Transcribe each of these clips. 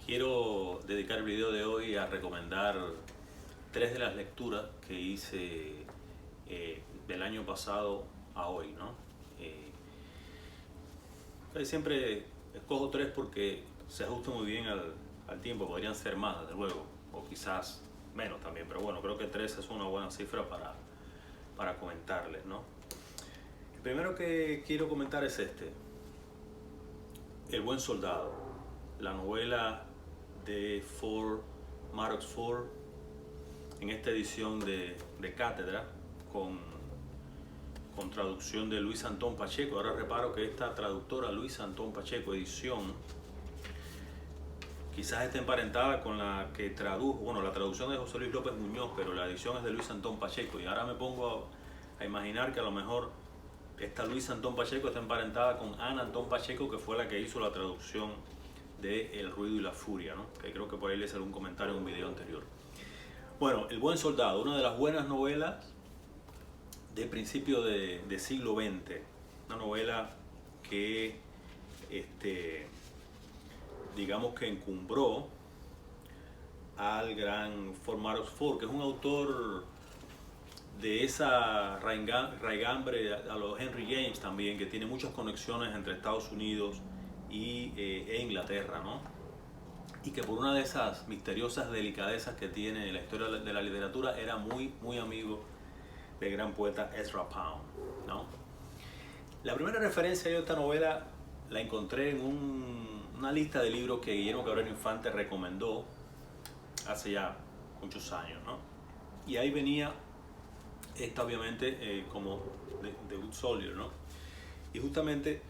Quiero dedicar el video de hoy a recomendar tres de las lecturas que hice del año pasado a hoy, ¿no? Siempre escojo tres porque se ajusta muy bien al tiempo, podrían ser más, desde luego, o quizás menos también, pero bueno, creo que tres es una buena cifra para comentarles, ¿no? El primero que quiero comentar es este, El Buen Soldado, la novela de Maddox Ford, en esta edición de Cátedra, con traducción de Luis Antón Pacheco. Ahora reparo que esta traductora, Luis Antón Pacheco, edición, quizás esté emparentada con la que tradujo, bueno, la traducción de José Luis López Muñoz, pero la edición es de Luis Antón Pacheco. Y ahora me pongo a imaginar que a lo mejor esta Luis Antón Pacheco está emparentada con Ana Antón Pacheco, que fue la que hizo la traducción de El Ruido y la Furia, ¿no? Que creo que por ahí les haré un comentario en un video anterior. Bueno, El Buen Soldado, una de las buenas novelas de principio de siglo XX. Una novela que, digamos que encumbró al gran Maddox Ford, que es un autor de esa raigambre a los Henry James también, que tiene muchas conexiones entre Estados Unidos e Inglaterra, ¿no? Y que por una de esas misteriosas delicadezas que tiene la historia de la literatura era muy amigo del gran poeta Ezra Pound, ¿no? La primera referencia de esta novela la encontré en una lista de libros que Guillermo Cabrera Infante recomendó hace ya muchos años, ¿no? Y ahí venía esta, obviamente, como The Good Soldier, ¿no? Y justamente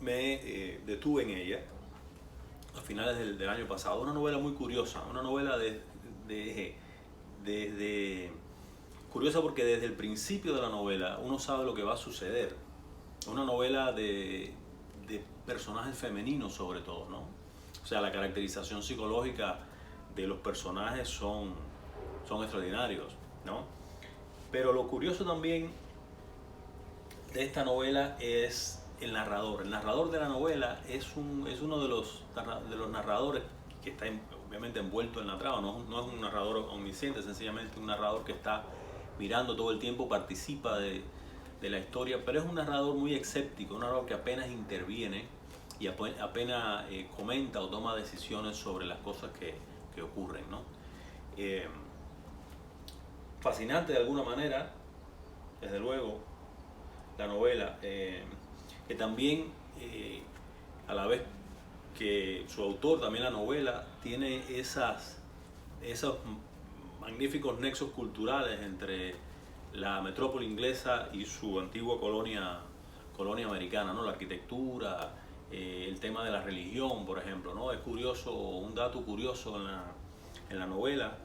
me detuve en ella a finales del año pasado. Una novela muy curiosa, una novela curiosa porque desde el principio de la novela uno sabe lo que va a suceder. Una novela de personajes femeninos sobre todo, ¿no? O sea, la caracterización psicológica de los personajes son extraordinarios, ¿no? Pero lo curioso también de esta novela es el narrador. El narrador de la novela es uno de los narradores que está obviamente envuelto en la trama. No es un narrador omnisciente, sencillamente un narrador que está mirando todo el tiempo, participa de la historia, pero es un narrador muy escéptico, un narrador que apenas interviene y apenas comenta o toma decisiones sobre las cosas que ocurren, ¿no? Fascinante de alguna manera, desde luego, la novela, que también, a la vez que su autor, también la novela, tiene esos magníficos nexos culturales entre la metrópoli inglesa y su antigua colonia americana, ¿no? La arquitectura, el tema de la religión, por ejemplo, ¿no? Es curioso, un dato curioso en la novela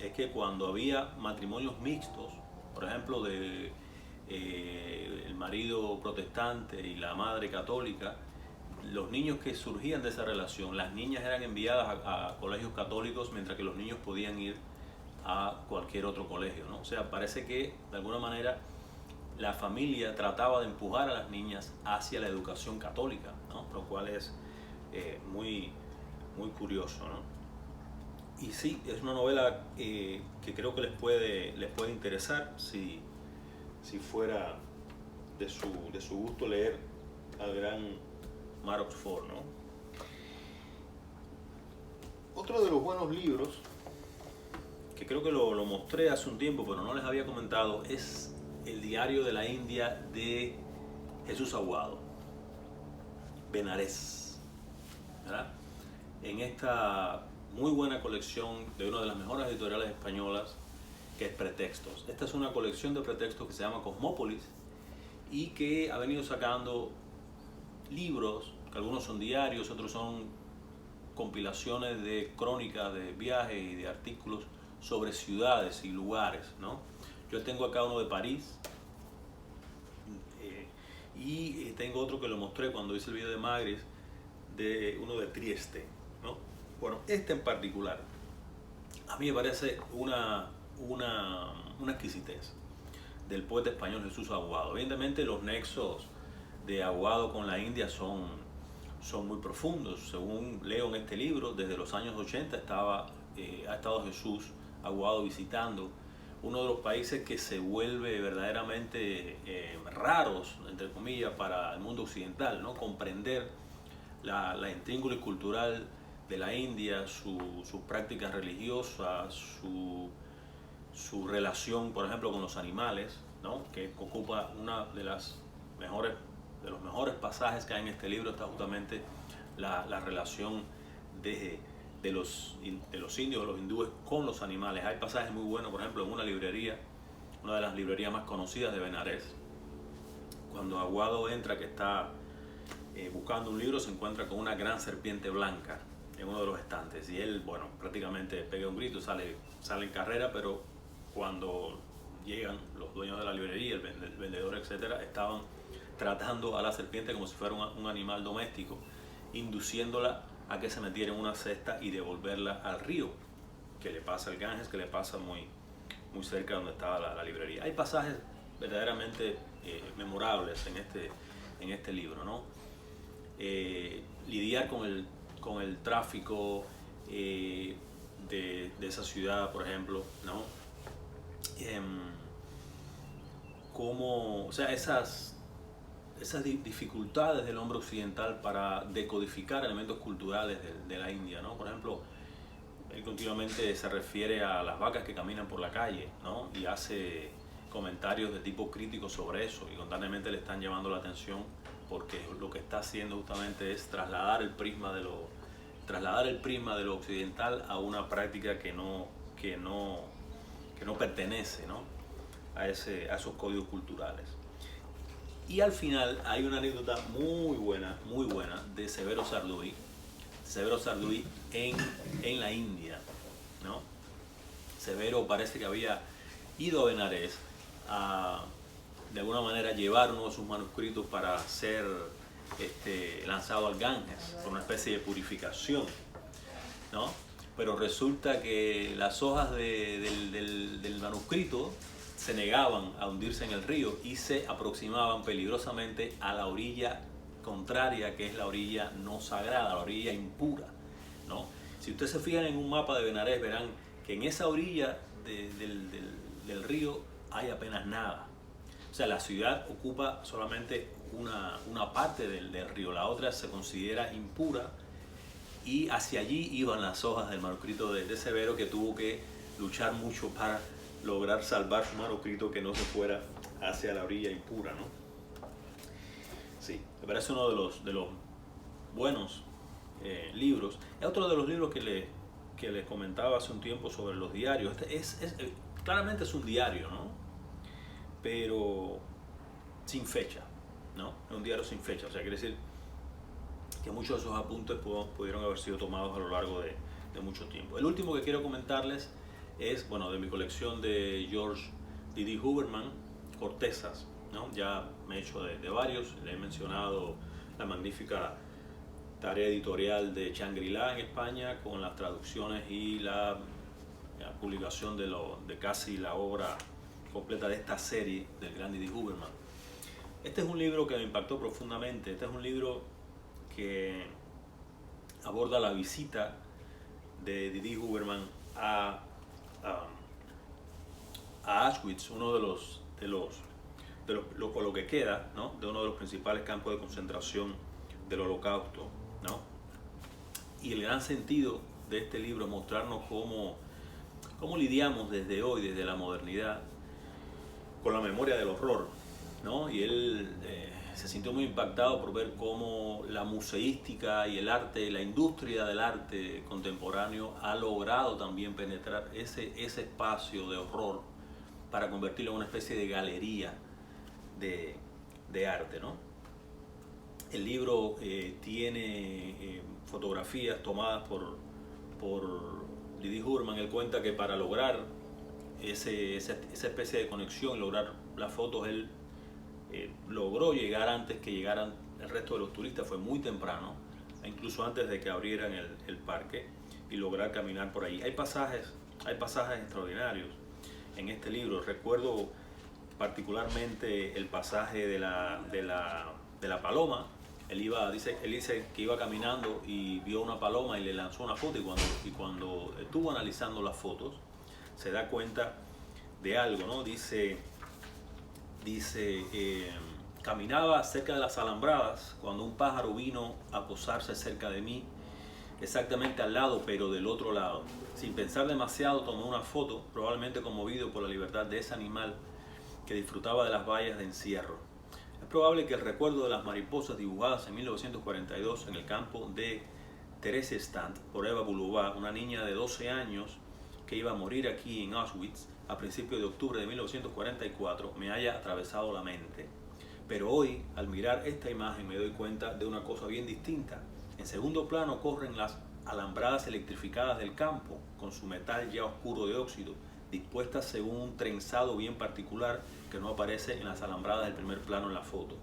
es que cuando había matrimonios mixtos, por ejemplo, de el marido protestante y la madre católica, los niños que surgían de esa relación, las niñas eran enviadas a colegios católicos, mientras que los niños podían ir a cualquier otro colegio, ¿no? O sea, parece que de alguna manera la familia trataba de empujar a las niñas hacia la educación católica, ¿no? Lo cual es muy curioso, ¿no? Y sí, es una novela que creo que les puede interesar si fuera de su gusto leer al gran Maddox Ford, ¿no? Otro de los buenos libros que creo que lo mostré hace un tiempo, pero no les había comentado, es El Diario de la India de Jesús Aguado, Benarés, ¿verdad? En esta muy buena colección de una de las mejores editoriales españolas, que es Pretextos. Esta es una colección de pretextos que se llama Cosmópolis y que ha venido sacando libros, que algunos son diarios, otros son compilaciones de crónicas de viajes y de artículos sobre ciudades y lugares, ¿no? Yo tengo acá uno de París y tengo otro que lo mostré cuando hice el video de Magris, de uno de Trieste, ¿no? Bueno, este en particular a mí me parece una exquisitez del poeta español Jesús Aguado. Evidentemente los nexos de Aguado con la India son son muy profundos. Según leo en este libro, desde los años 80 ha estado Jesús Aguado visitando uno de los países que se vuelve verdaderamente raros, entre comillas, para el mundo occidental, ¿no? Comprender la intríngulis cultural de la India, sus prácticas religiosas, su relación, por ejemplo, con los animales, ¿no? Que ocupa una de los mejores pasajes que hay en este libro, está justamente la relación de los indios, de los hindúes con los animales. Hay pasajes muy buenos, por ejemplo, en una librería, una de las librerías más conocidas de Benares, cuando Aguado entra, que está buscando un libro, se encuentra con una gran serpiente blanca en uno de los estantes, y él, bueno, prácticamente pega un grito, sale en carrera, pero cuando llegan los dueños de la librería, el vendedor, etcétera, estaban tratando a la serpiente como si fuera un animal doméstico, induciéndola a que se metiera en una cesta y devolverla al río, que le pasa al Ganges, que le pasa muy cerca de donde estaba la librería. Hay pasajes verdaderamente memorables en este libro, ¿no? Lidiar con el tráfico de esa ciudad, por ejemplo, ¿no? O sea, esas dificultades del hombre occidental para decodificar elementos culturales de la India, ¿no? Por ejemplo, él continuamente se refiere a las vacas que caminan por la calle, ¿no? Y hace comentarios de tipo crítico sobre eso, y constantemente le están llamando la atención porque lo que está haciendo justamente es trasladar el prisma de lo occidental a una práctica que no pertenece, ¿no? a esos códigos culturales. Y al final hay una anécdota muy buena de Severo Sarduy en la India, ¿no? Severo parece que había ido a Benares a, de alguna manera, llevar uno de sus manuscritos para ser lanzado al Ganges, por una especie de purificación, ¿no? Pero resulta que las hojas del manuscrito se negaban a hundirse en el río y se aproximaban peligrosamente a la orilla contraria, que es la orilla no sagrada, la orilla impura, ¿no? Si ustedes se fijan en un mapa de Benares, verán que en esa orilla del río hay apenas nada. O sea, la ciudad ocupa solamente una parte del río, la otra se considera impura, y hacia allí iban las hojas del manuscrito de Severo, que tuvo que luchar mucho para lograr salvar su manuscrito que no se fuera hacia la orilla impura, ¿no? Sí, me parece uno de los buenos libros. Es otro de los libros que les comentaba hace un tiempo sobre los diarios. Claramente es un diario, ¿no? Pero sin fecha, ¿no? Es un diario sin fecha, o sea, quiere decir que muchos de esos apuntes pudieron haber sido tomados a lo largo de mucho tiempo. El último que quiero comentarles es, bueno, de mi colección de George D.D. Huberman, Cortezas, ¿no? Ya me he hecho de varios, le he mencionado la magnífica tarea editorial de Shangri-La en España, con las traducciones y la publicación de casi la obra completa de esta serie del gran D.D. Huberman. Este es un libro que me impactó profundamente. Este es un libro que aborda la visita de D.D. Huberman a Auschwitz, uno de lo que queda, ¿no? de uno de los principales campos de concentración del Holocausto, ¿no? Y el gran sentido de este libro es mostrarnos cómo lidiamos desde hoy, desde la modernidad, con la memoria del horror, ¿no? Y él se sintió muy impactado por ver cómo la museística y el arte, la industria del arte contemporáneo ha logrado también penetrar ese espacio de horror para convertirlo en una especie de galería de arte, ¿no? El libro tiene fotografías tomadas por D.D. Huberman. Él cuenta que para lograr esa especie de conexión, lograr las fotos, él logró llegar antes que llegaran el resto de los turistas. Fue muy temprano, incluso antes de que abrieran el parque, y lograr caminar por ahí. Hay pasajes extraordinarios en este libro. Recuerdo particularmente el pasaje de la paloma, Él dice que iba caminando y vio una paloma y le lanzó una foto, y cuando estuvo analizando las fotos se da cuenta de algo, ¿no? Dice, caminaba cerca de las alambradas cuando un pájaro vino a posarse cerca de mí, exactamente al lado, pero del otro lado. Sin pensar demasiado tomé una foto, probablemente conmovido por la libertad de ese animal que disfrutaba de las vallas de encierro. Es probable que el recuerdo de las mariposas dibujadas en 1942 en el campo de Theresienstadt por Eva Bulova, una niña de 12 años que iba a morir aquí en Auschwitz a principios de octubre de 1944, me haya atravesado la mente. Pero hoy, al mirar esta imagen, me doy cuenta de una cosa bien distinta. En segundo plano corren las alambradas electrificadas del campo, con su metal ya oscuro de óxido, dispuestas según un trenzado bien particular que no aparece en las alambradas del primer plano en la foto.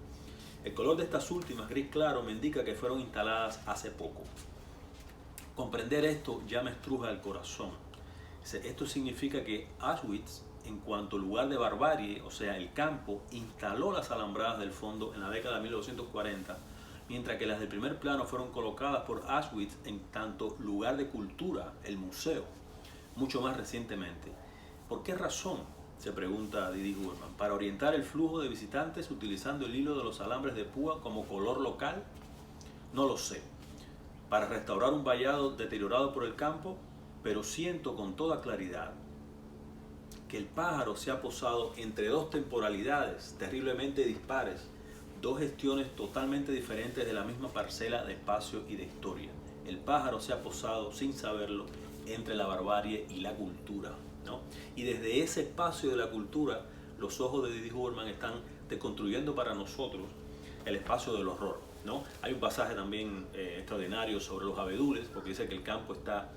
El color de estas últimas, gris claro, me indica que fueron instaladas hace poco. Comprender esto ya me estruja el corazón. Esto significa que Auschwitz, en cuanto lugar de barbarie, o sea, el campo, instaló las alambradas del fondo en la década de 1940, mientras que las del primer plano fueron colocadas por Auschwitz en tanto lugar de cultura, el museo, mucho más recientemente. ¿Por qué razón?, se pregunta Didi Huberman. ¿Para orientar el flujo de visitantes utilizando el hilo de los alambres de púa como color local? No lo sé. ¿Para restaurar un vallado deteriorado por el campo? Pero siento con toda claridad que el pájaro se ha posado entre dos temporalidades terriblemente dispares, dos gestiones totalmente diferentes de la misma parcela de espacio y de historia. El pájaro se ha posado, sin saberlo, entre la barbarie y la cultura, ¿no? Y desde ese espacio de la cultura, los ojos de Didi Huberman están deconstruyendo para nosotros el espacio del horror, ¿no? Hay un pasaje también extraordinario sobre los abedules, porque dice que el campo está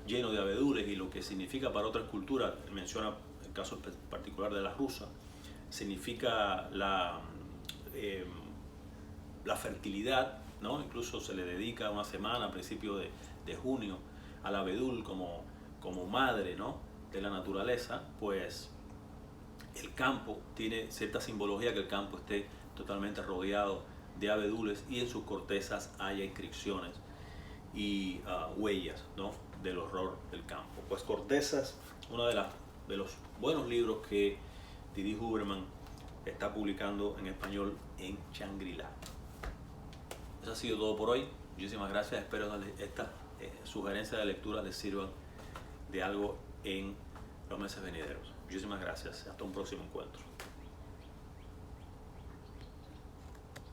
lleno de abedules y lo que significa para otras culturas, menciona el caso particular de la rusa, significa la fertilidad, ¿no? Incluso se le dedica una semana a principios de junio al abedul como madre, ¿no?, de la naturaleza. Pues el campo tiene cierta simbología, que el campo esté totalmente rodeado de abedules y en sus cortezas haya inscripciones y huellas, ¿no?, del horror del campo. Pues Cortezas, uno de los buenos libros que Didi Huberman está publicando en español en Shangri-La. Eso ha sido todo por hoy. Muchísimas gracias. Espero que estas sugerencias de lectura les sirvan de algo en los meses venideros. Muchísimas gracias. Hasta un próximo encuentro.